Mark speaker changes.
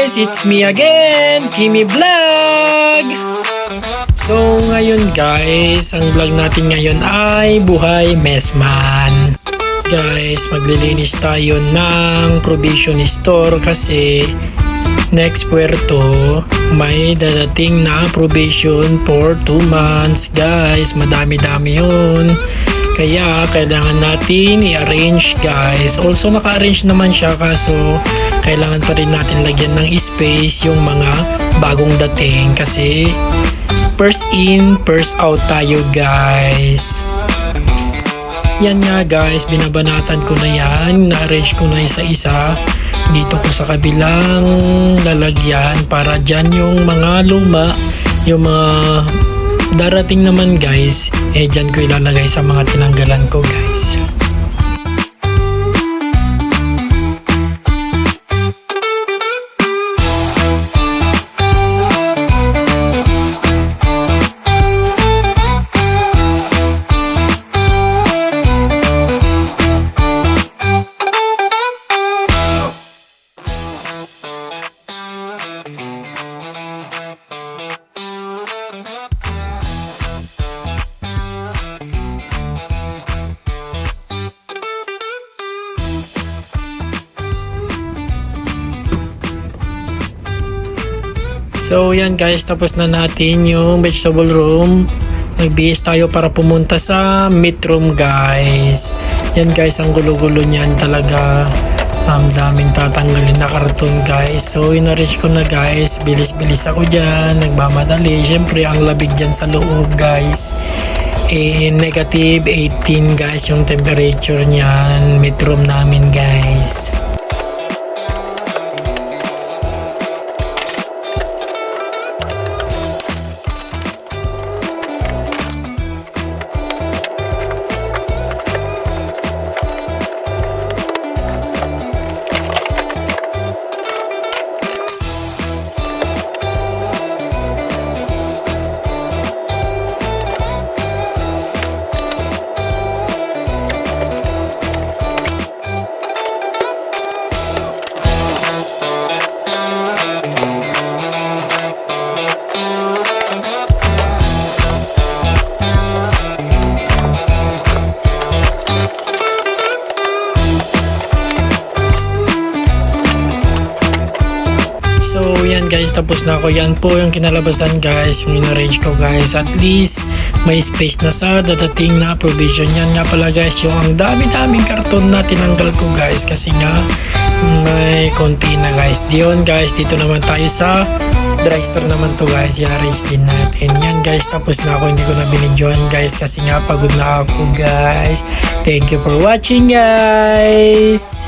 Speaker 1: guys! It's me again, Kimi Vlog! So ngayon guys, ang vlog natin ngayon ay Buhay Messman. Guys, maglilinis tayo ng provision store kasi next puerto may dadating na provision for 2 months guys. Madami-dami yun. Kaya kailangan natin i-arrange guys. Also naka-arrange naman siya kaso kailangan pa rin natin lagyan ng space yung mga bagong dating kasi first in, first out tayo guys. Yan nga guys, binabanatan ko na yan. Na-arrange ko na isa-isa. Dito ko sa kabilang lalagyan para dyan yung mga luma, yung mga darating naman guys, dyan ko ilalagay sa mga tinanggalan ko guys. So yan guys, tapos na natin yung vegetable room. Nagbihis tayo para pumunta sa meat room guys. Yan guys, ang gulo-gulo niyan talaga. Daming tatanggalin na karton guys. So in-arrange ko na guys. Bilis-bilis ako dyan. Nagmamadali. Siyempre ang labig dyan sa loob guys. Negative 18 guys yung temperature niyan. Meat room namin guys. So yan guys, tapos na ako. Yan po yung kinalabasan guys, yung in-arrange ko guys. At least may space na sa dadating na provision. Yan nga pala guys, yung ang dami-daming karton na tinanggal ko guys kasi nga may konti na guys. Diyon guys, dito naman tayo sa dry store naman to guys. I-arrange din natin. Yan guys, tapos na ako. Hindi ko na binidyohan guys kasi nga pagod na ako guys. Thank you for watching guys.